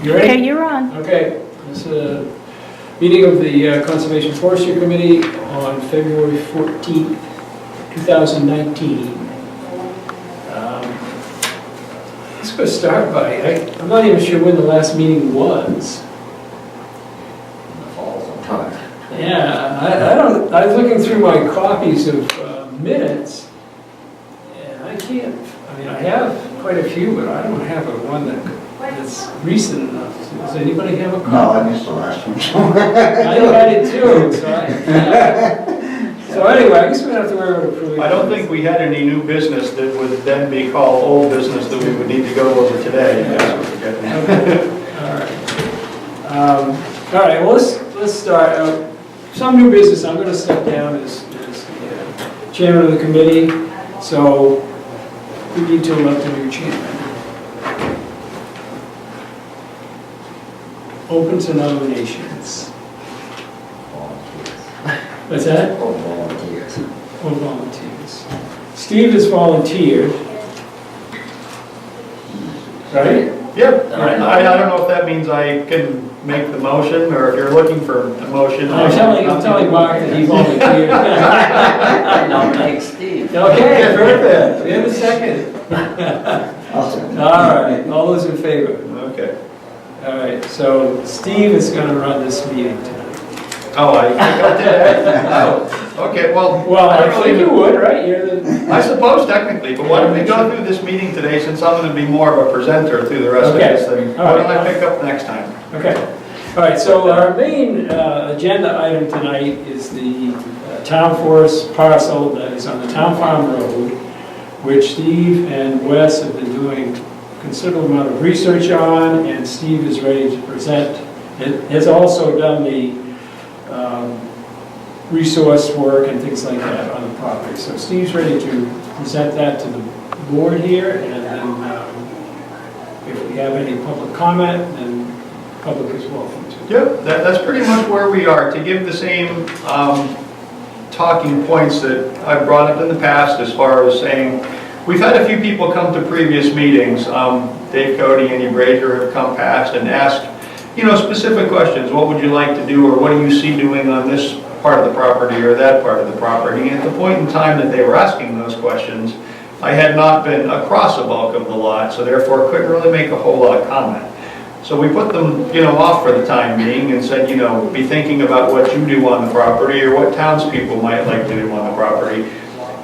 You ready? Okay, you're on. Okay, this is a meeting of the Conservation Forestry Committee on February 14th, 2019. Let's go start by, I'm not even sure when the last meeting was. In the fall sometime. Yeah, I was looking through my copies of minutes, and I can't, I mean, I have quite a few, but I don't have one that's recent enough. Does anybody have a copy? No, I missed the last one. I had it too, so anyway, I guess we don't have to worry about approving. I don't think we had any new business that would then be called old business that we would need to go over today. That's what we're getting at. All right, well, let's start. Some new business, I'm going to step down as the chairman of the committee, so we need to elect a new chairman. Open to nominations. Volunteers. What's that? Oh, volunteers. Or volunteers. Steve has volunteered. Right? Yep, I don't know if that means I can make the motion, or if you're looking for a motion. I'm telling Mark that he volunteered. I nominate Steve. Okay, perfect. We have a second. I'll second. All right, all those in favor? Okay. All right, so Steve is going to run this meeting tonight. Oh, I think I did that. Oh, okay, well. Well, I don't think really- you would, right? You're the, I suppose technically, but why don't we go through this meeting today, since I'm going to be more of a presenter through the rest of Okay. this thing. All Why right. don't I pick up next time? okay. All right, so our main agenda item tonight is the town forest parcel that is on the town farm road, which Steve and Wes have been doing a considerable amount of research on, and Steve is ready to present. It has also done the resource work and things like that on the property. So Steve's ready to present that to the board here, and then if we have any public comment, then the public is welcome to. Yep, that's pretty much where we are. To give the same talking points that I've brought up in the past, as far as saying, we've had a few people come to previous meetings. Dave Cody, Andy Brazier have come past and asked, specific questions. What would you like to do, or what do you see doing on this part of the property or that part of the property? And at the point in time that they were asking those questions, I had not been across a bulk of the lot, so therefore couldn't really make a whole lot of comment. So we put them, off for the time being and said, be thinking about what you do on the property or what townspeople might like to do on the property.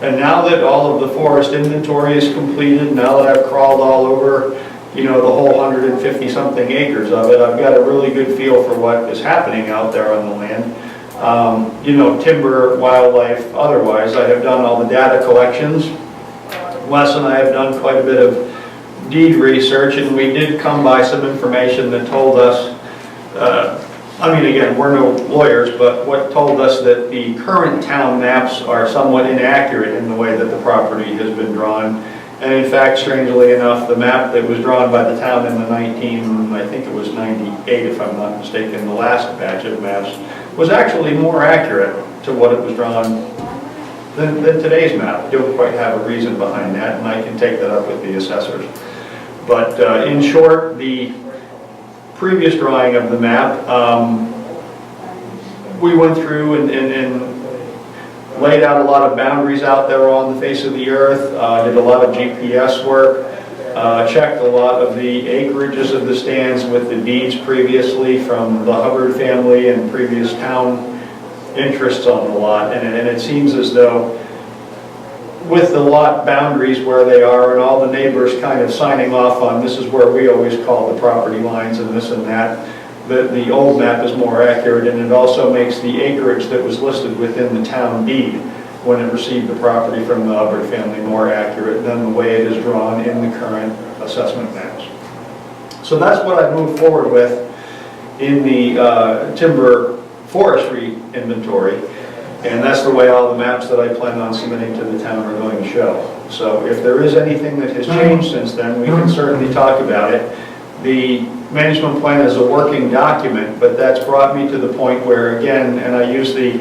And now that all of the forest inventory is completed, now that I've crawled all over, the whole 150-something acres of it, I've got a really good feel for what is happening out there on the land. Timber, wildlife, otherwise. I have done all the data collections. Wes and I have done quite a bit of deed research, and we did come by some information that told us, again, we're no lawyers, but what told us that the current town maps are somewhat inaccurate in the way that the property has been drawn. And in fact, strangely enough, the map that was drawn by the town in the I think it was 98, if I'm not mistaken, the last batch of maps, was actually more accurate to what it was drawn than today's map. Don't quite have a reason behind that, and I can take that up with the assessors. But in short, the previous drawing of the map, we went through and laid out a lot of boundaries out there on the face of the earth, did a lot of GPS work, checked a lot of the acreages of the stands with the deeds previously from the Hubbard family and previous town interests on the lot. And it seems as though with the lot boundaries where they are and all the neighbors kind of signing off on this is where we always call the property lines and this and that, the old map is more accurate, and it also makes the acreage that was listed within the town deed when it received the property from the Hubbard family more accurate than the way it is drawn in the current assessment maps. So that's what I've moved forward with in the timber forestry inventory, and that's the way all the maps that I plan on submitting to the town are going to show. So if there is anything that has changed since then, we can certainly talk about it. The management plan is a working document, but that's brought me to the point where, again, and I use the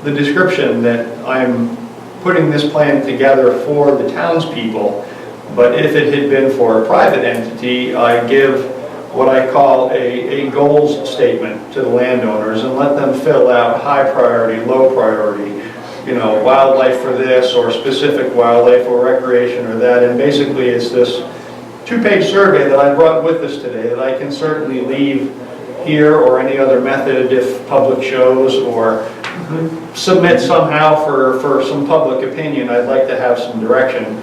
description that I'm putting this plan together for the townspeople, but if it had been for a private entity, I give what I call a goals statement to the landowners and let them fill out high priority, low priority, you know, wildlife for this or specific wildlife or recreation or that. And basically it's this 2-page survey that I brought with us today that I can certainly leave here or any other method if public shows or submit somehow for some public opinion. I'd like to have some direction.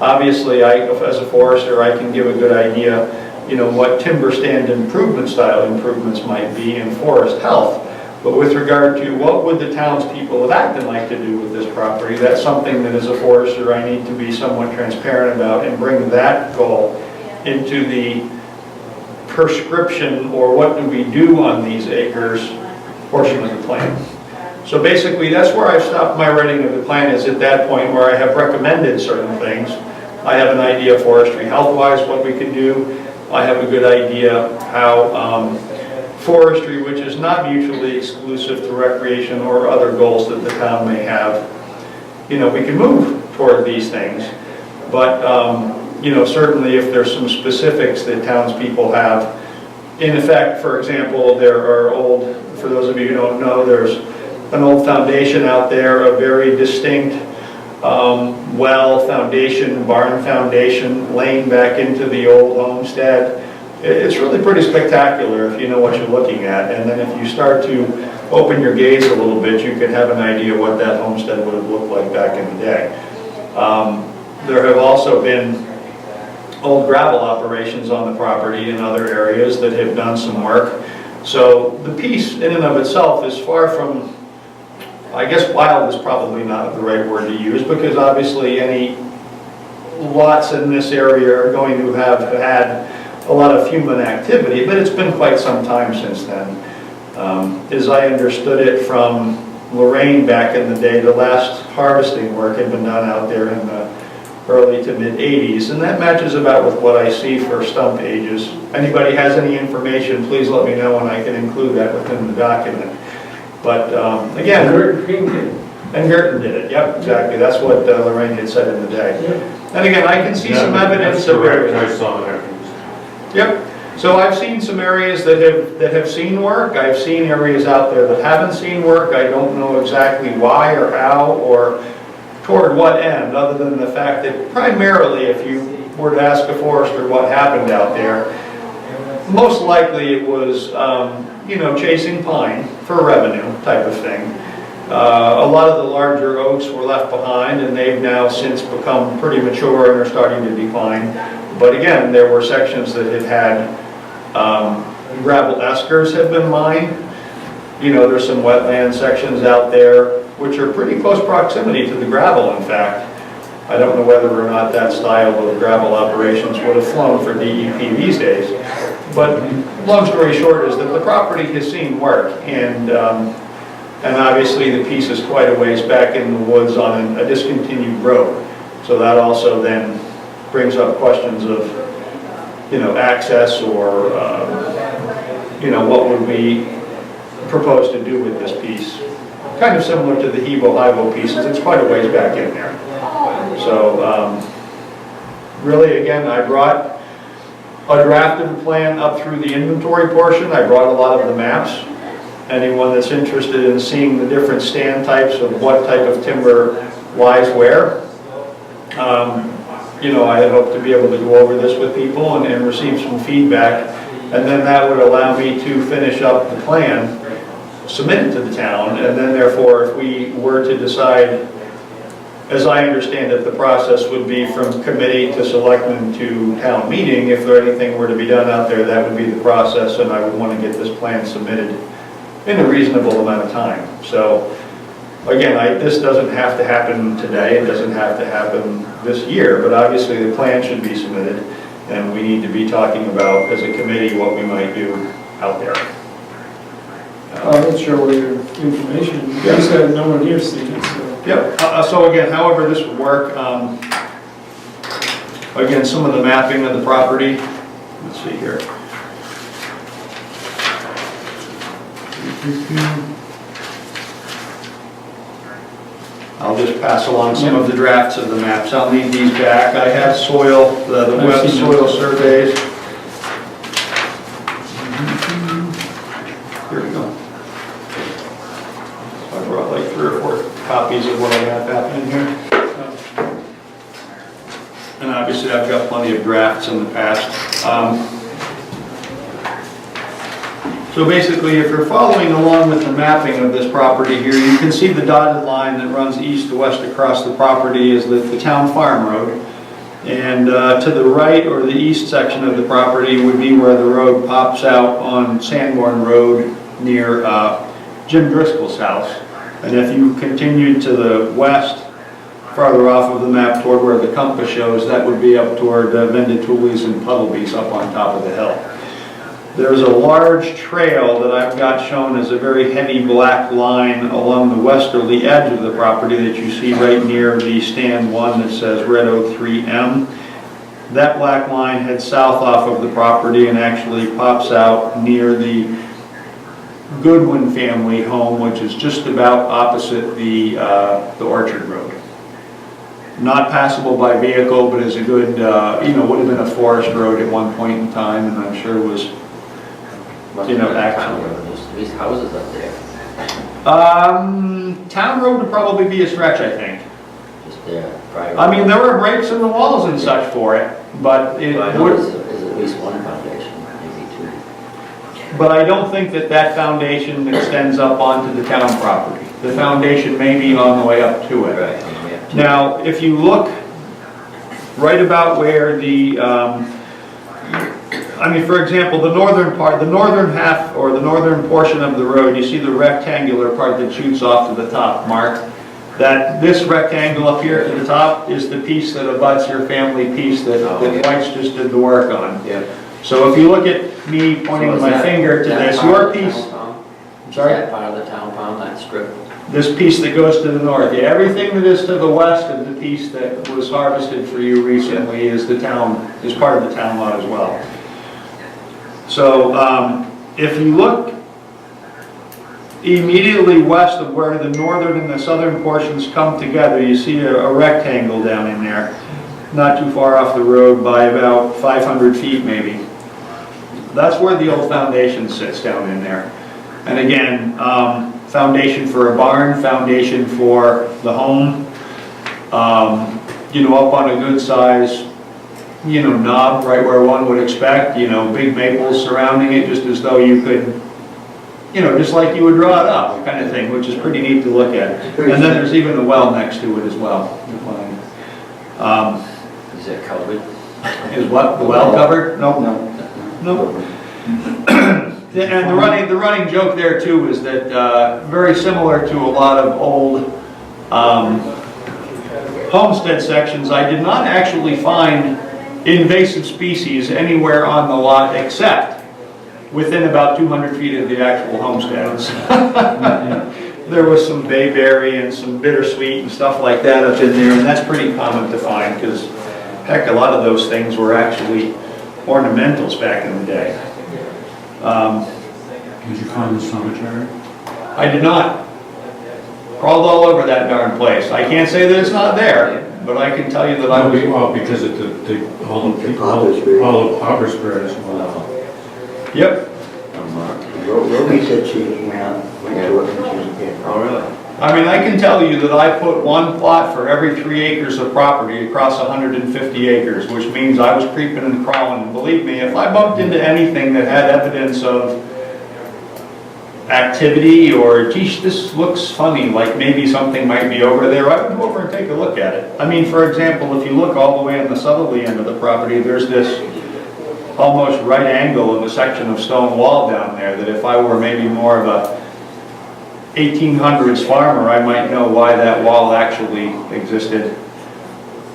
Obviously, as a forester, I can give a good idea, you know, what timber stand improvement style improvements might be in forest health. But with regard to what would the townspeople of Acton like to do with this property, that's something that as a forester I need to be somewhat transparent about and bring that goal into the prescription or what do we do on these acres portion of the plan. So basically that's where I've stopped my writing of the plan, is at that point where I have recommended certain things. I have an idea forestry health-wise what we can do. I have a good idea how forestry, which is not mutually exclusive to recreation or other goals that the town may have, you know, we can move toward these things. But, you know, certainly if there's some specifics that townspeople have, in effect, for example, there are old, for those of you who don't know, there's an old foundation out there, a very distinct well foundation, barn foundation, laying back into the old homestead. It's really pretty spectacular if you know what you're looking at. And then if you start to open your gaze a little bit, you can have an idea what that homestead would have looked like back in the day. There have also been old gravel operations on the property in other areas that have done some work. So the piece in and of itself is far from, I guess wild is probably not the right word to use, because obviously any lots in this area are going to have had a lot of human activity, but it's been quite some time since then. As I understood it from Lorraine back in the day, the last harvesting work had been done out there in the early to mid 80s, and that matches about with what I see for stump ages. Anybody has any information, please let me know and I can include that within the document. But again, and Gerton did it, yep, exactly. That's what Lorraine had said in the day. And again, I can see some evidence of areas. I saw that. Yep. So I've seen some areas that have seen work. I've seen areas out there that haven't seen work. I don't know exactly why or how or toward what end, other than the fact that primarily, if you were to ask a forester what happened out there, most likely it was, you know, chasing pine for revenue type of thing. A lot of the larger oaks were left behind, and they've now since become pretty mature and are starting to decline. But again, there were sections that had gravel eskers have been mined. You know, there's some wetland sections out there which are pretty close proximity to the gravel, in fact. I don't know whether or not that style of gravel operations would have flown for DEP these days. But long story short is that the property has seen work, and obviously the piece is quite a ways back in the woods on a discontinued road. So that also then brings up questions of, you know, access or, you know, what would we propose to do with this piece. Kind of similar to the Hebo-Hivo pieces, it's quite a ways back in there. So really, again, I brought a draft of the plan up through the inventory portion. I brought a lot of the maps. Anyone that's interested in seeing the different stand types of what type of timber lies where, you know, I had hoped to be able to go over this with people and receive some feedback, and then that would allow me to finish up the plan, submit it to the town, and then therefore if we were to decide, as I understand it, the process would be from committee to selectmen to town meeting. If there anything were to be done out there, that would be the process, and I would want to get this plan submitted in a reasonable amount of time. So again, this doesn't have to happen today, it doesn't have to happen this year, but obviously the plan should be submitted, and we need to be talking about, as a committee, what we might do out there. I'm not sure where your information, you said no one here's seen it, so. Yep, so again, however this would work, again, some of the mapping of the property, let's see here. I'll just pass along some of the drafts of the maps. I'll need these back. I have soil, the web soil surveys. copies of what I have happening here. And obviously, I've got plenty of drafts in the past. So basically, if you're following along with the mapping of this property here, you can see the dotted line that runs east to west across the property is the town farm road. And to the right, or the east section of the property, would be where the road pops out on Sanborn Road near Jim Driscoll's house. And if you continued to the west, farther off of the map toward where the compass shows, that would be up toward Vendatulis and Puddlebee's up on top of the hill. There's a large trail that I've got shown as a very heavy black line along the westerly edge of the property that you see right near the stand 1 that says Red Oak 3M. That black line heads south off of the property and actually pops out near the Goodwin family home, which is just about opposite the Orchard Road. Not passable by vehicle, but is a good, would have been a forest road at one point in time, and I'm sure was, actually. There's houses up there. Town road would probably be a stretch, I think. Just there, private. I mean, there were breaks in the walls and such for it, but it I know would. there's at least one foundation, maybe 2. But I don't think that foundation extends up onto the town property. The foundation may be on the way up to it. Right. Now, if you look right about where the, for example, the northern part, the northern half or the northern portion of the road, you see the rectangular part that shoots off to the top, Mark. This rectangle up here at the top is the piece that abuts your family piece that White's just did the work on. Yeah. So if you look at me pointing my finger to this, your piece, Sorry? Is that part of the town pound, that strip? this piece that goes to the north, yeah, everything that is to the west of the piece that was harvested for you recently is part of the town lot as well. So if you look immediately west of where the northern and the southern portions come together, you see a rectangle down in there, not too far off the road by about 500 feet maybe. That's where the old foundation sits down in there. And again, foundation for a barn, foundation for the home, up on a good size, knob right where one would expect, big maples surrounding it, just as though you could, just like you would draw it up, kind of thing, which is pretty neat to look at. And then there's even a well next to it as well. Is it covered? Is what, the well covered? No. No. And the running joke there too is that very similar to a lot of old homestead sections, I did not actually find invasive species anywhere on the lot except within about 200 feet of the actual homesteads. There was some bayberry and some bittersweet and stuff like that up in there, and that's pretty common to find because, heck, a lot of those things were actually ornamentals back in the day. Did you find the cemetery? I did not. Crawled all over that darn place. I can't say that it's not there, but I can tell you that I was... Well, because of all the poplar spread as well. Yep. Ruby said she went to work and she was again. Oh, really? I can tell you that I put one plot for every 3 acres of property across 150 acres, which means I was creeping and crawling. And believe me, if I bumped into anything that had evidence of activity or, geez, this looks funny, like maybe something might be over there, I would go over and take a look at it. For example, if you look all the way on the southerly end of the property, there's this almost right angle of a section of stone wall down there that if I were maybe more of a 1800s farmer, I might know why that wall actually existed.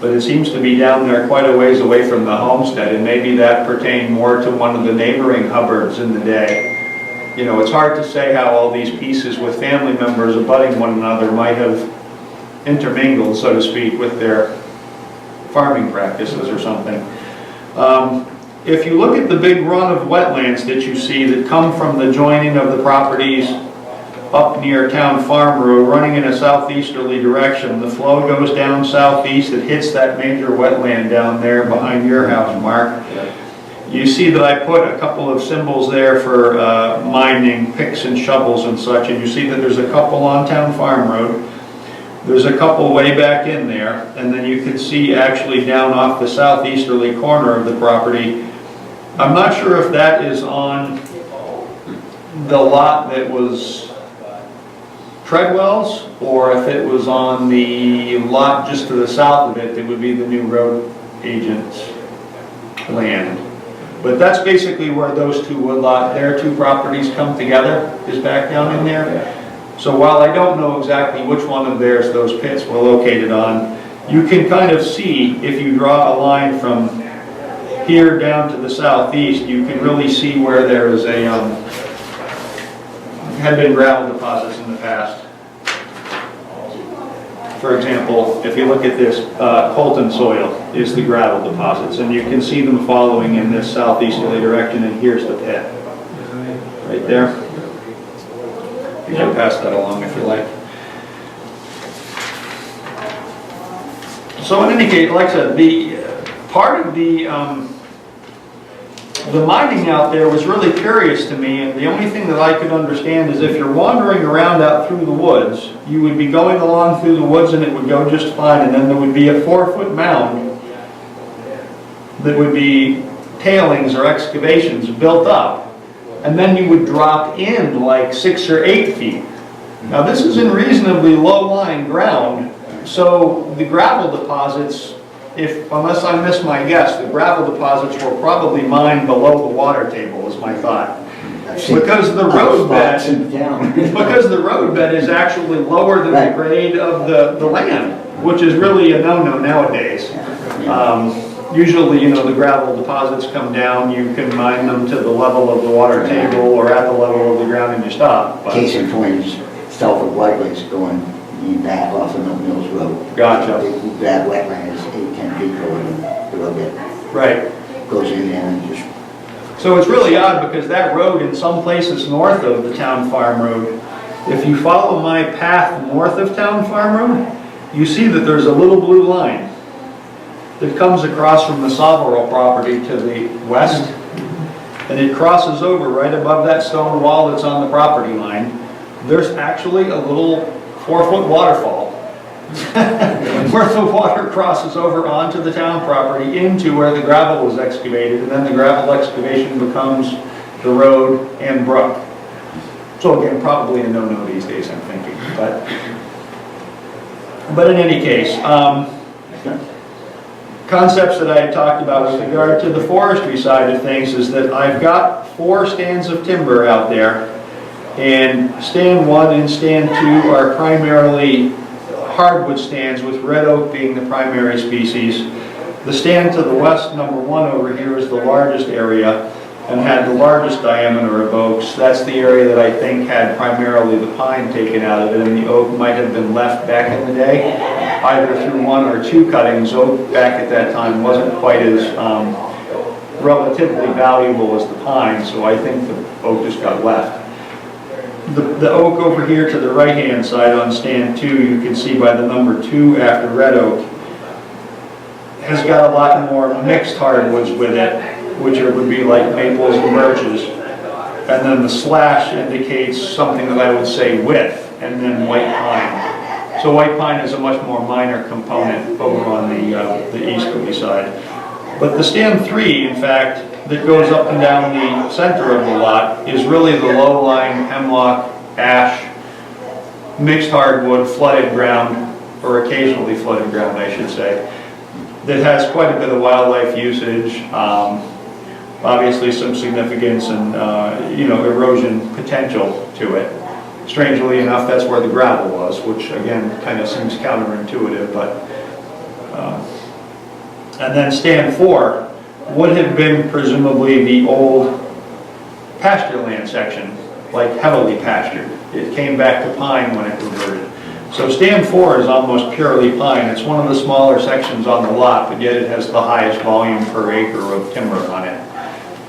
But it seems to be down there quite a ways away from the homestead, and maybe that pertained more to one of the neighboring Hubbards in the day. It's hard to say how all these pieces with family members abutting one another might have intermingled, so to speak, with their farming practices or something. If you look at the big run of wetlands that you see that come from the joining of the properties up near Town Farm Road, running in a southeasterly direction, the flow goes down southeast, it hits that major wetland down there behind your house, Mark. You see that I put a couple of symbols there for mining, picks and shovels and such, and you see that there's a couple on Town Farm Road. There's a couple way back in there, and then you can see actually down off the southeasterly corner of the property. I'm not sure if that is on the lot that was Treadwell's, or if it was on the lot just to the south of it that would be the new road agent's land. But that's basically where those two their two properties come together, is back down in there. So while I don't know exactly which one of theirs those pits were located on, you can kind of see, if you draw a line from here down to the southeast, you can really see where there is had been gravel deposits in the past. For example, if you look at this, Colton soil is the gravel deposits, and you can see them following in this southeasterly direction, and here's the pit, right there. You can pass that along if you like. So in any case, like I said, the part of the mining out there was really curious to me, and the only thing that I could understand is if you're wandering around out through the woods, you would be going along through the woods and it would go just fine, and then there would be a 4-foot mound that would be tailings or excavations built up, and then you would drop in like 6 or 8 feet. Now this is in reasonably low-lying ground, so the gravel deposits, unless I miss my guess, the gravel deposits were probably mined below the water table, is my thought. Because the road bed is actually lower than the grade of the land, which is really a no-no nowadays. Usually, the gravel deposits come down, you can mine them to the level of the water table or at the level of the ground and you stop. But Case in point is south of Whiteley's going back off of Mill Mills Road. Gotcha. That wetland is 8-10 feet lower than the road bed. Right. Goes in there and just... So it's really odd because that road in some places north of the Town Farm Road, if you follow my path north of Town Farm Road, you see that there's a little blue line that comes across from the Soverall property to the west, and it crosses over right above that stone wall that's on the property line. There's actually a little 4-foot waterfall where the water crosses over onto the town property into where the gravel was excavated, and then the gravel excavation becomes the road and brook. So again, probably a no-no these days, I'm thinking. But in any case, concepts that I had talked about with regard to the forestry side of things is that I've got 4 stands of timber out there, and stand 1 and stand 2 are primarily hardwood stands, with red oak being the primary species. The stand to the west, number 1 over here, is the largest area and had the largest diameter of oaks. That's the area that I think had primarily the pine taken out of it, and the oak might have been left back in the day, either through 1 or 2 cuttings. Oak back at that time wasn't quite as relatively valuable as the pine, so I think the oak just got left. The oak over here to the right-hand side on stand 2, you can see by the number 2 after red oak, has got a lot more mixed hardwoods with it, which would be like maples and birches. And then the slash indicates something that I would say width, and then white pine. So white pine is a much more minor component over on the easterly side. But the stand 3, in fact, that goes up and down the center of the lot is really the low-lying hemlock, ash, mixed hardwood, flooded ground, or occasionally flooded ground, I should say, that has quite a bit of wildlife usage, obviously some significance and erosion potential to it. Strangely enough, that's where the gravel was, which again kind of seems counterintuitive, but and then stand 4 would have been presumably the old pasture land section, like heavily pastured. It came back to pine when it reverted. So stand 4 is almost purely pine. It's one of the smaller sections on the lot, but yet it has the highest volume per acre of timber on it.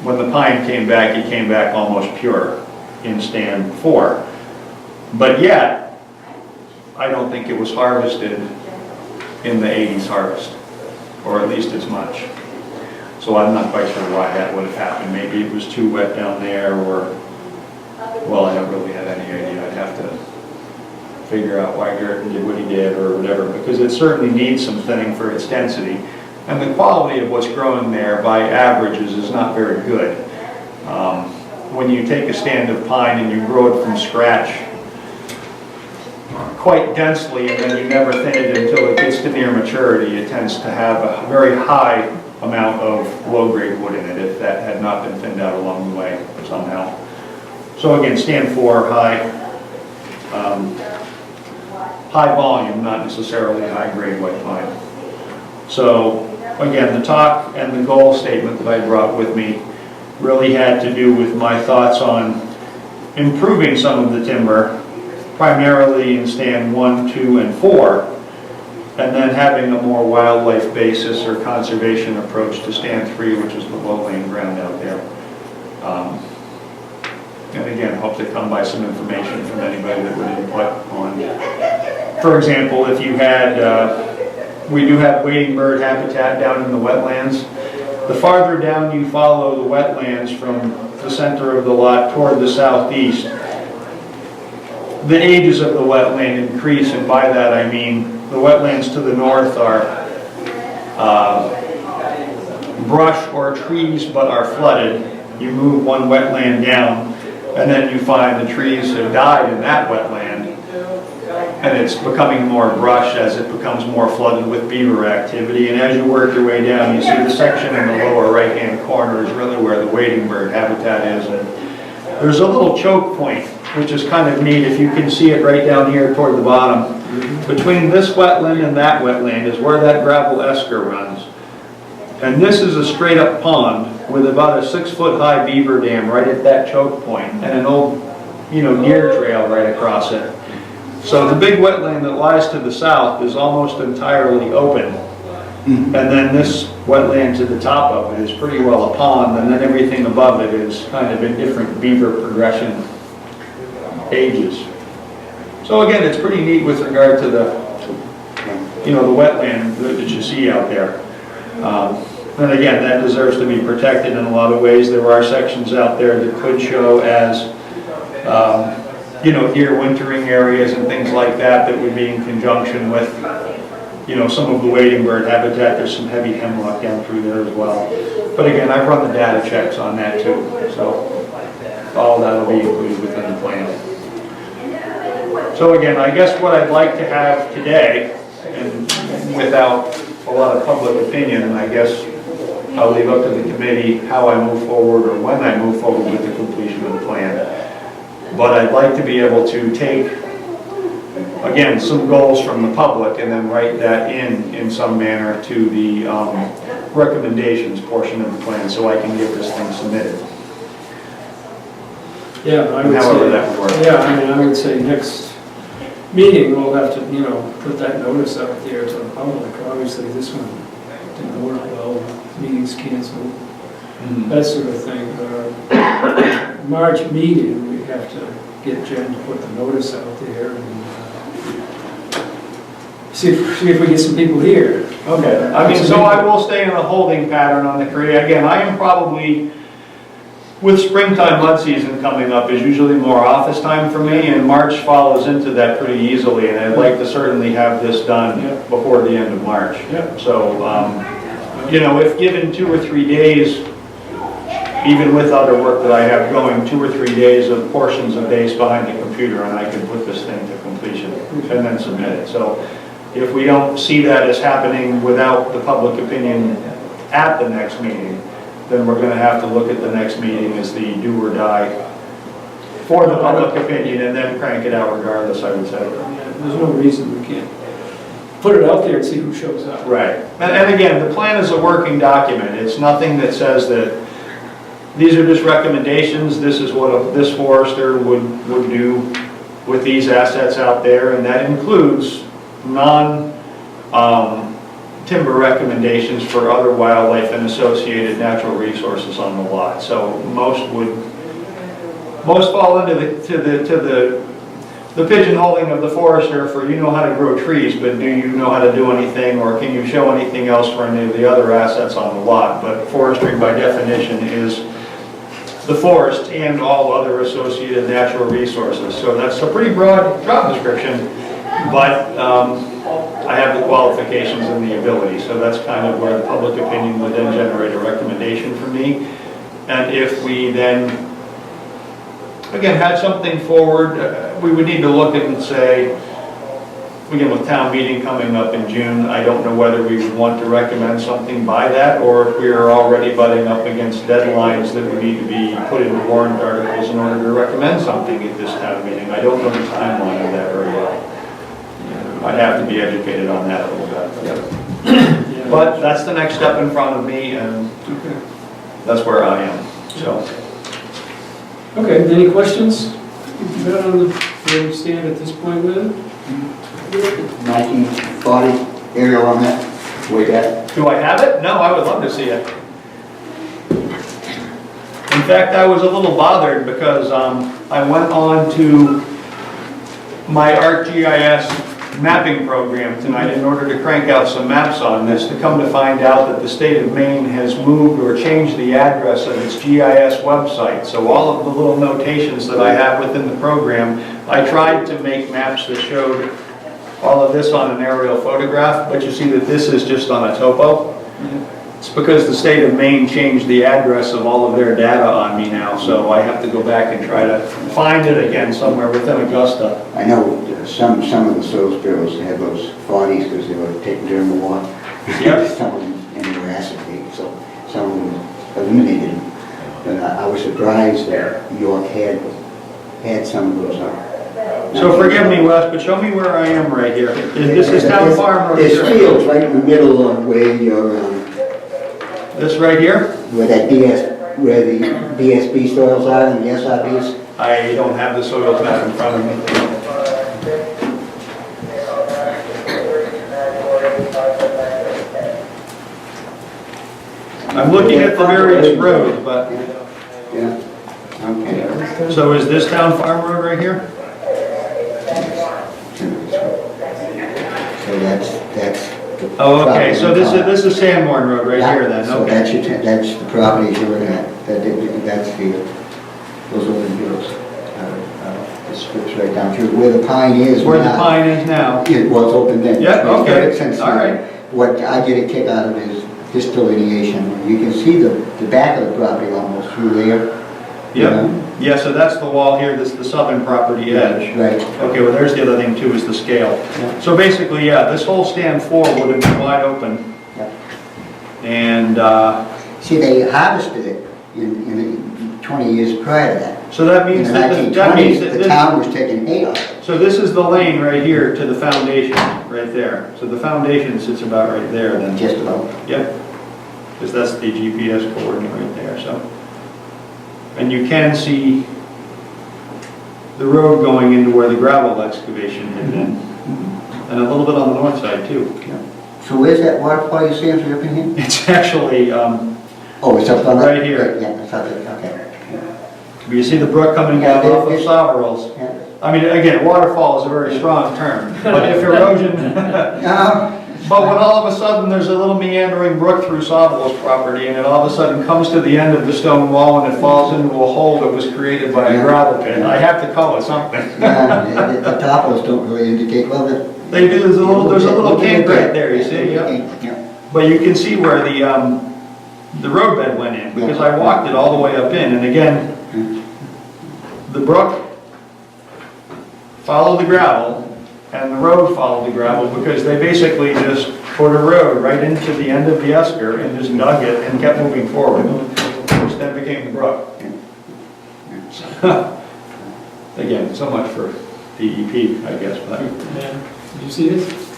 When the pine came back, it came back almost pure in stand 4. But yet, I don't think it was harvested in the 80s harvest, or at least as much. So I'm not quite sure why that would have happened. Maybe it was too wet down there, or, well, I don't really have any idea. I'd have to figure out why Gerton did what he did or whatever, because it certainly needs some thinning for its density. And the quality of what's growing there by averages is not very good. When you take a stand of pine and you grow it from scratch quite densely and then you never thin it until it gets to near maturity, it tends to have a very high amount of low-grade wood in it if that had not been thinned out along the way somehow. So again, stand for high volume, not necessarily high-grade white pine. So again, the talk and the goal statement that I brought with me really had to do with my thoughts on improving some of the timber, primarily in stand 1, 2, and 4, and then having a more wildlife basis or conservation approach to stand 3, which is the low-lying ground out there. And again, hope to come by some information from anybody that would input on. For example, if you had, we do have wading bird habitat down in the wetlands. The farther down you follow the wetlands from the center of the lot toward the southeast, the ages of the wetland increase, and by that I mean the wetlands to the north are brush or trees but are flooded. You move one wetland down and then you find the trees have died in that wetland and it's becoming more brush as it becomes more flooded with beaver activity. And as you work your way down, you see the section in the lower right-hand corner is really where the wading bird habitat is. And there's a little choke point, which is kind of neat. If you can see it right down here toward the bottom. Between this wetland and that wetland is where that gravel esker runs. And this is a straight up pond with about a 6-foot high beaver dam right at that choke point and an old, deer trail right across it. So the big wetland that lies to the south is almost entirely open. And then this wetland to the top of it is pretty well a pond, and then everything above it is kind of in different beaver progression ages. So again, it's pretty neat with regard to the, the wetland that you see out there. And again, that deserves to be protected in a lot of ways. There are sections out there that could show as, deer wintering areas and things like that that would be in conjunction with, some of the wading bird habitat. There's some heavy hemlock down through there as well. But again, I've run the data checks on that too. So all that will be included within the plan. So again, I guess what I'd like to have today, and without a lot of public opinion, I guess I'll leave up to the committee how I move forward or when I move forward with the completion of the plan. But I'd like to be able to take, again, some goals from the public and then write that in some manner to the recommendations portion of the plan so I can get this thing submitted. Yeah, I would However say, that would work. yeah, I would say next meeting we'll have to, put that notice out there to the public. Obviously, this one didn't work well, meetings canceled, that sort of thing. March meeting, we have to get Jen to put the notice out there and see if we get some people here. Okay. So I will stay in a holding pattern on the create. Again, I am probably, with springtime mud season coming up, is usually more office time for me, and March follows into that pretty easily, and I'd like to certainly have this done before the end of March. Yeah. So, if given 2 or 3 days, even with other work that I have going, 2 or 3 days of portions of days behind the computer, and I can put this thing to completion and then submit it. So if we don't see that as happening without the public opinion at the next meeting, then we're going to have to look at the next meeting as the do or die for the public opinion and then crank it out regardless, I would say. There's no reason we can't put it out there and see who shows up. Right. And again, the plan is a working document. It's nothing that says that these are just recommendations. This is what this forester would do with these assets out there, and that includes non-timber recommendations for other wildlife and associated natural resources on the lot. So most fall into the pigeonholing of the forester for how to grow trees, but do you know how to do anything, or can you show anything else for any of the other assets on the lot? But forestry by definition is the forest and all other associated natural resources. So that's a pretty broad job description, but I have the qualifications and the ability, so that's kind of where the public opinion would then generate a recommendation for me. And if we then, again, had something forward, we would need to look at and say, again, with town meeting coming up in June, I don't know whether we would want to recommend something by that, or if we are already butting up against deadlines that would need to be put into warrant articles in order to recommend something at this town meeting. I don't know the timeline of that very well. I'd have to be educated on that a little bit. But that's the next step in front of me, and that's where I am, so. Okay, any questions? Got on where we stand at this point with it? 1940 aerial on that, way back. Do I have it? No, I would love to see it. In fact, I was a little bothered because I went on to my ArcGIS mapping program tonight in order to crank out some maps on this, to come to find out that the state of Maine has moved or changed the address of its GIS website. So all of the little notations that I have within the program, I tried to make maps that showed all of this on an aerial photograph, but you see that this is just on a topo. It's because the state of Maine changed the address of all of their data on me now, so I have to go back and try to find it again somewhere within Augusta. I know some of the soil bureaus had those 40s because they were taken during the war. Yep. Some of them anywhere acetate, so some of them eliminated them. But I was surprised that York had some of those up. So forgive me, Wes, but show me where I am right here. This is Town Farm Road There's here. fields right in the middle of where your, This right here? where the BSB soils are and the SRBs. I don't have the soils map in front of me. I'm looking at the various roads, but, Yeah, okay. so is this Town Farm Road right here? So that's the Oh, okay, property so on top. this is Sanborn Road right Yeah, here then, So okay. that's the property you're looking at, that's those are the hills. The strips right down through, where the pine is Where the now. pine is now. It was open then. Yeah, okay, Since, all right. What I get a kick out of is this delineation. You can see the back of the property almost through there. Yep, yeah, so that's the wall here, this is the southern property edge. Right. Okay, well, there's the other thing too, is the scale. Yeah. So basically, yeah, this whole stand 4 would have been wide open. Yep. And, See, they harvested it in the 20 years prior to that. so that In means the that, that means 1920s, that the this, town was taking hay off it. so this is the lane right here to the foundation, right there. So the foundation sits about right there then. Just about. Yep, because that's the GPS coordinate right there, so. And you can see the road going into where the gravel excavation had been. And a little bit on the north side too. So where's that waterfall you see up in here? It's actually, Oh, it's up on that? Right here. Yeah, it's up there, okay. you see the brook coming down Yeah, off of it- Savarals. Yeah. I mean, again, waterfall is a very strong term, but if erosion, but when all of a sudden there's a little meandering brook through Saval's property and it all of a sudden comes to the end of the stone wall and it falls into a hole that was created by a gravel pit, I have to call it something. Yeah, the topos don't really indicate, well, They do, there's a little kink right there, you see, yeah. Yeah. But you can see where the roadbed went in, because I walked it all the way up in, and again, the brook followed the gravel, and the road followed the gravel, because they basically just put a road right into the end of the esker and just dug it and kept moving forward, which then became the brook. Again, so much for DEP, I guess, but. Yeah. Did you see this?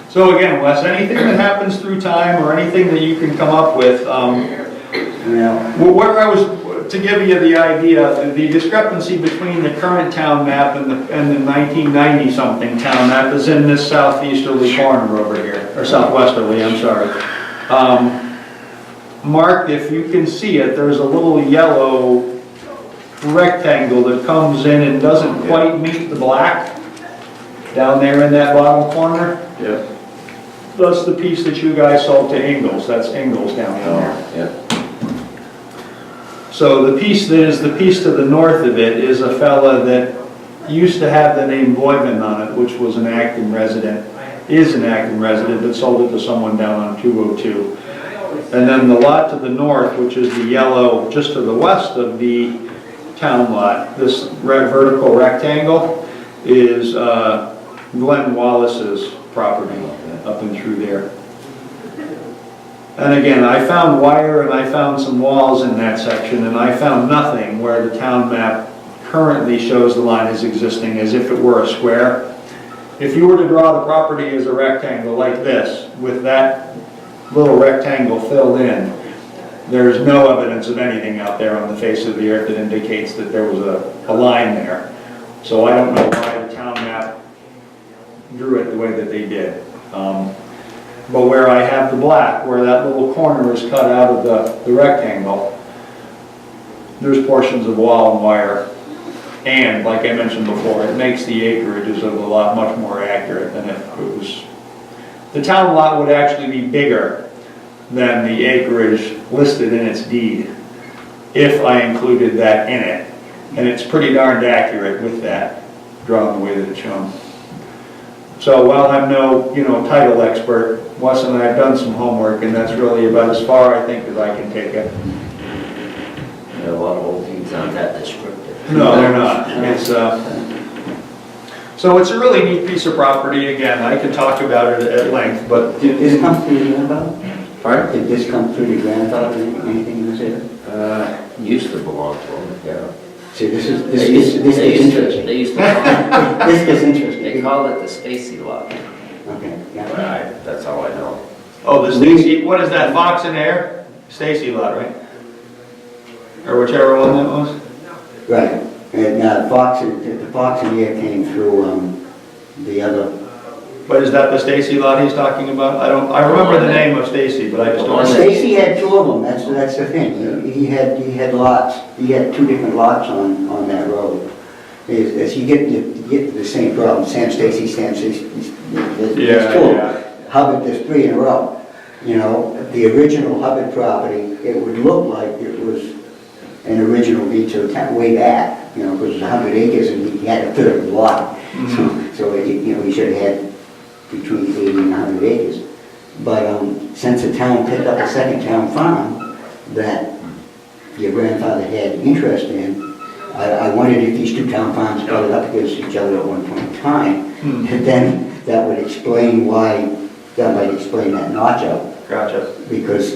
So again, Wes, anything that happens through time or anything that you can come up with, well, where I was, to give you the idea, the discrepancy between the current town map and the 1990-something town map is in this southeasterly corner over here, or southwesterly, I'm sorry. Mark, if you can see it, there's a little yellow rectangle that comes in and doesn't quite meet the black. down there in that bottom corner, Yeah. that's the piece that you guys sold to Ingalls, that's Ingalls down there. Yeah. So the piece that is the piece to the north of it is a fella that used to have the name Boyman on it, which was an Acton resident, is an Acton resident, but sold it to someone down on 202. And then the lot to the north, which is the yellow, just to the west of the town lot, this red vertical rectangle is Glenn Wallace's property up and through there. And again, I found wire and I found some walls in that section, and I found nothing where the town map currently shows the line as existing as if it were a square. If you were to draw the property as a rectangle like this, with that little rectangle filled in, there's no evidence of anything out there on the face of the earth that indicates that there was a line there. So I don't know why the town map drew it the way that they did. But where I have the black, where that little corner is cut out of the rectangle, there's portions of wall and wire. And like I mentioned before, it makes the acreages of the lot much more accurate than if it was. The town lot would actually be bigger than the acreage listed in its deed if I included that in it. And it's pretty darned accurate with that, drawn the way that it's shown. So while I'm no, title expert, Wes and I have done some homework, and that's really about as far, I think, as I can take it. A lot of old things aren't that descriptive. No, they're not. It's, so it's a really neat piece of property. Again, I could talk about it at length, but Did this come through the grandfather? Pardon? Did this come through the grandfather, anything was there? Used to belong to them, yeah. See, this is They used to, interesting. they used to call This is it, interesting. they called it the Stacy lot, Okay, but yeah. that's all I know. oh, the Stacy, what is that, Fox and Air? Stacy lot, right? Or whichever one that was? Right, and the Fox and Air came through the other, But is that the Stacy lot he's talking about? I remember the name of Stacy, but I just don't. Stacy had two of them, that's the thing. He had lots, he had two different lots on that road. As you get to the same problem, Sam Stacy, there's two of them. Hubbard, there's three in a row. The original Hubbard property, it would look like it was an original deed to the town way back, because it was 100 acres and he had a third of the lot. So he should have had between 80 and 100 acres. But since the town picked up a second town farm that your grandfather had interest in, I wondered if these two town farms butted up against each other at one point in time. And then that would explain why, that might explain that notch up. Gotcha. Because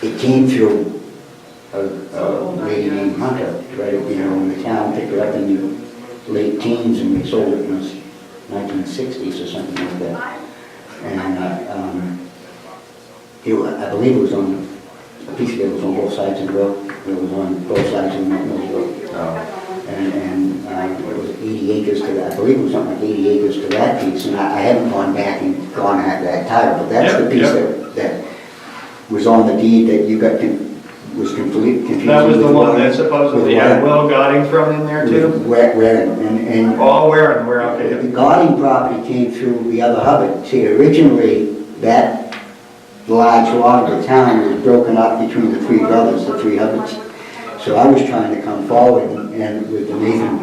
it came through a lady named Hunter, right, when the town picked it up in the late teens and we sold it in the 1960s or something like that. And I believe it was on, a piece of it was on both sides of the road. It was on both sides of the road. And it was 80 acres to that, I believe it was something like 80 acres to that piece. And I haven't gone back and gone at that title, but that's the piece that was on the deed that you got was confused. That was the one that supposedly had Will Godding thrown in there too? Where, Oh, where, okay. the Godding property came through the other Hubbard. See, originally, that large lot of the town was broken up between the three brothers, the three Hubbards. So I was trying to come forward and with the Nathan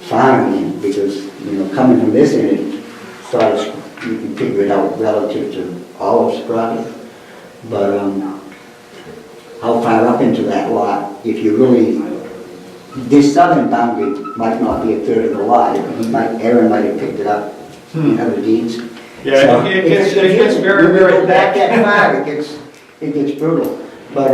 farming, because, coming from this end, it started, you can figure it out relative to Olive's property. But, how far up into that lot, if you really, this southern boundary might not be a third of the lot. Aaron might have picked it up in other deeds. Yeah, So it gets very, when you very go back thick. that far, it gets brutal. But,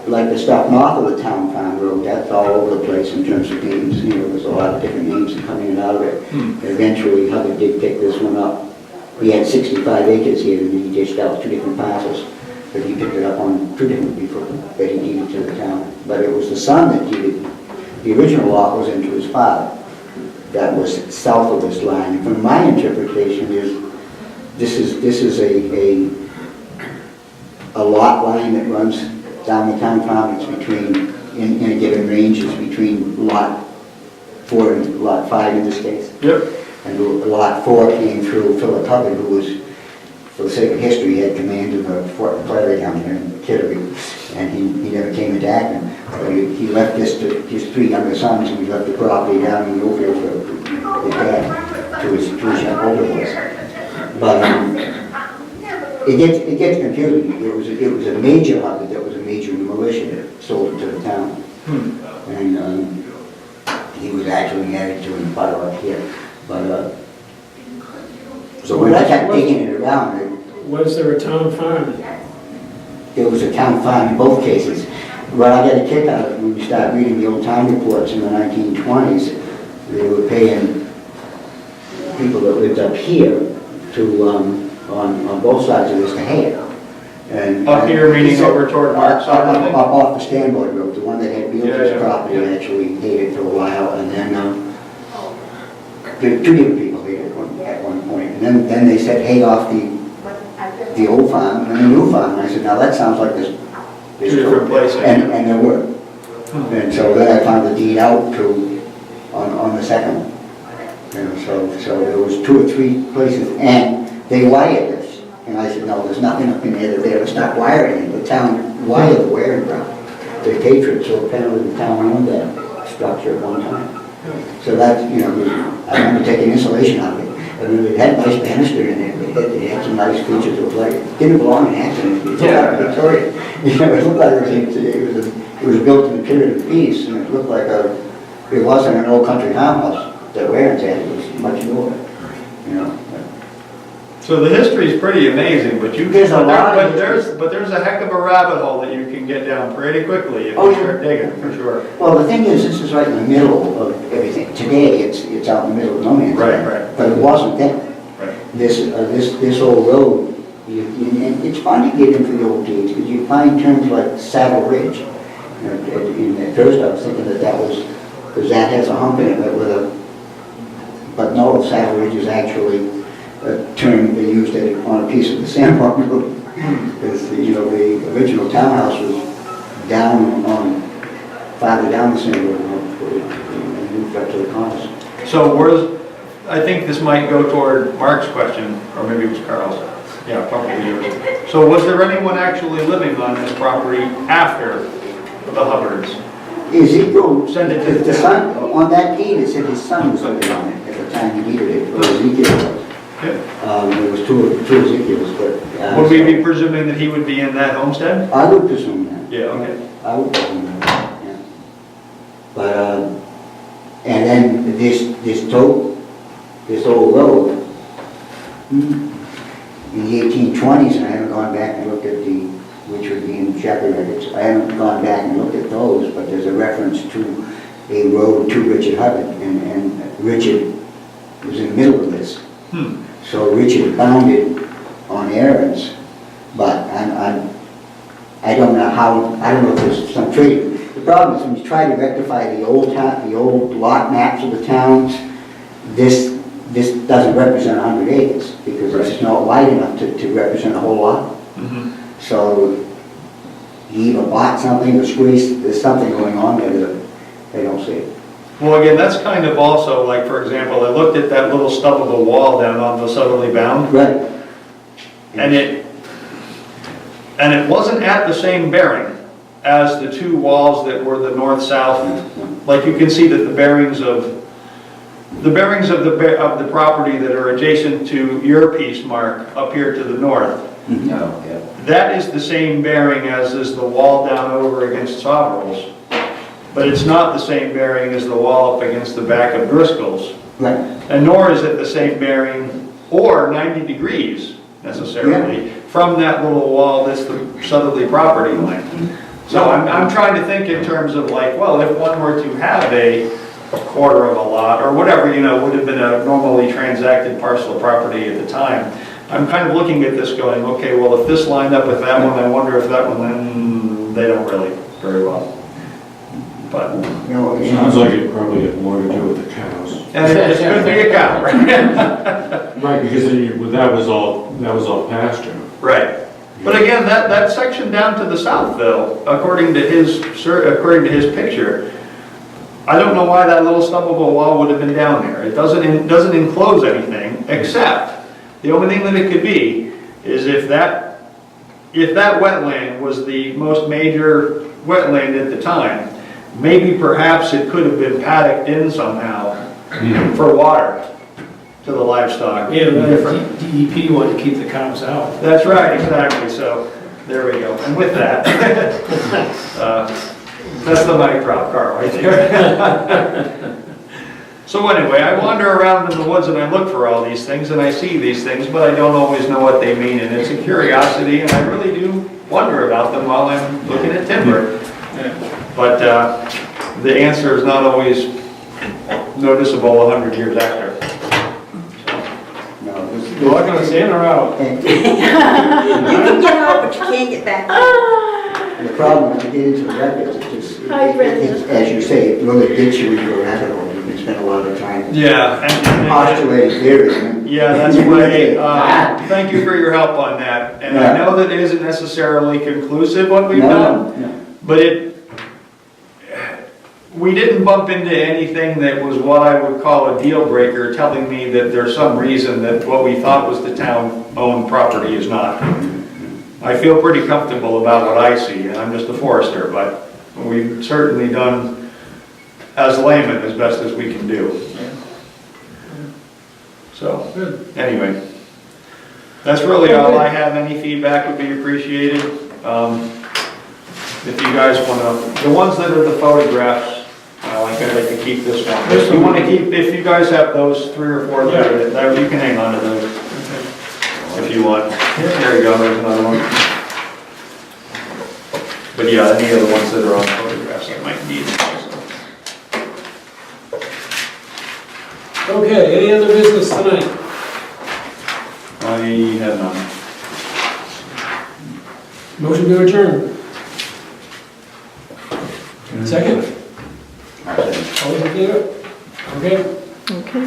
like the stuff north of the town farm road, that's all over the place in terms of names. There's a lot of different names coming in and out of it. Eventually, Hubbard did pick this one up. We had 65 acres here, and he dished out two different parcels, but he picked it up on two different people that he deeded to the town. But it was the son that deeded, the original lot was into his father. That was south of this line. From my interpretation this is a lot line that runs down the town farm. It's between in a given range is between lot 4 and lot 5 in this case. Yep. And lot 4 came through Philip Hubbard, who was, for the sake of history, had command of the Fort McClary down there in Kittery, and he never came into Acton. But he left this to his 3 younger sons, and he left the property down in Oakville for his dad, to his older boys. But it gets confusing. It was a major Hubbard that was a major militia that sold it to the town. And he was actually married to him part of here. But so when I got digging it around, Was there a town farm? there was a town farm in both cases. What I got a kick out of when you start reading the old time reports in the 1920s, they were paying people that lived up here to, on both sides of this to hay it. And Up here, meaning over toward Mark's side, I think? Up off the Stanboy Road, the one that had Yeah, Beals' yeah, property yeah. actually hayed it for a while, and then two different people hayed it at one point. And then they said hay off the old farm and the new farm. And I said, now that sounds like this. Two different places. And there were. And so then I found the deed out to, on the second one. You know, so there was 2 or 3 places, and they wired this. And I said, no, there's nothing up in there that they ever stopped wiring it. The town wired the wiring ground. They paid for it, so apparently the town owned that structure at one time. So that's, you know, I remember taking insulation out of it. I mean, it had nice banister in it. It had some nice features. It was like, it didn't belong in Acton. It looked like Victoria. You know, it looked like it was built in the period of peace, and it looked like it wasn't an old country farmhouse that Warren's had. It was much newer, you know. So the history is pretty amazing, but There's a lot of history. but there's a heck of a rabbit hole that you can get down pretty quickly if Oh, you yeah. start digging, for sure. Well, the thing is, this is right in the middle of everything. Today, it's out in the middle of no man's land. Right. But it wasn't then. Right. This old road, and it's fun to get into the old deeds, because you find terms like Saddle Ridge. You know, at first I was thinking that was, because that has a hump in it, but no, Saddle Ridge is actually a term they used on a piece of the Sandbar Road. Because, you know, the original townhouse was farther down the Sandbar Road, and moved up to the Commons. So I think this might go toward Mark's question, or maybe it was Carl's. Yeah, probably yours. So was there anyone actually living on this property after the Hubbards? Ezekiel, Send it to the son, on that deed, it said his son was living on it at the time he needed it, or Ezekiel was. Yeah. There was two Ezekiels, but. Would we be presuming that he would be in that homestead? I would presume that. Yeah, okay. I would presume that, yeah. But, and then this old road, in the 1820s, and I haven't gone back and looked at which would be in Shepherd records, I haven't gone back and looked at those, but there's a reference to a road to Richard Hubbard, and Richard was in the middle of this. So Richard bounded on errands, but I don't know how, I don't know if there's some trade. The problem is when you try to rectify the old lot maps of the towns, this doesn't represent 100 acres, because it's not wide enough to represent a whole lot. So he either bought something or squeezed, there's something going on there that they don't see. Well, again, that's kind of also, like, for example, I looked at that little stub of a wall down on the southerly bound, Right. and it wasn't at the same bearing as the 2 walls that were the north-south. Like, you can see that the bearings of the property that are adjacent to your piece, Mark, up here to the north, No, yeah. that is the same bearing as is the wall down over against Sovereigns. But it's not the same bearing as the wall up against the back of Driscoll's. Right. And nor is it the same bearing, or 90 degrees necessarily, from that little wall that's the southerly property line. So I'm trying to think in terms of like, well, if one were to have a quarter of a lot, or whatever, you know, would have been a normally transacted parcel of property at the time, I'm kind of looking at this going, okay, well, if this lined up with that one, I wonder if that one, then they don't really very well. But, You know, Sounds like it probably had more to do with the cows. and it could be a cow, right? Right, because then that was all pasture. Right. But again, that section down to the south though, according to his picture, I don't know why that little stub of a wall would have been down there. It doesn't enclose anything, except the only thing that it could be is if that wetland was the most major wetland at the time, maybe perhaps it could have been paddocked in somehow for water to the livestock. Yeah, the DEP wanted to keep the cows out. That's right, exactly, so, there we go. And with that, that's the mic drop, Carl, right there. So anyway, I wander around in the woods and I look for all these things and I see these things, but I don't always know what they mean, and it's a curiosity, and I really do wonder about them while I'm looking at timber. But the answer is not always noticeable 100 years after. No, this- You're walking on sand or out? and You can get out, but you can't get back. the problem, when you get into the rapids, it's just, Hi, Brenda. it's, as you say, it really gets you into a rabbit hole. You can spend a lot of time Yeah. postulating theories. and- Yeah, that's why, thank you for your help on that. And I know that it isn't necessarily conclusive what we've done, No, but we didn't bump into anything that was what I would call a deal breaker, telling me that there's some reason that what we thought was the town-owned property is not. I feel pretty comfortable about what I see, and I'm just a forester, but we've certainly done, as laymen, as best as we can do. So, anyway, that's really all I have. Any feedback would be appreciated. If you guys want to, the ones that are the photographs, I'd like to keep this one. If you want to keep, if you guys have those 3 or 4 there, you can hang on to those if you want. There you go, there's another one. But yeah, any of the ones that are on photographs I might need. Okay, any other business tonight? I have none. Motion to adjourn. Second? All those in favor? Okay. Okay.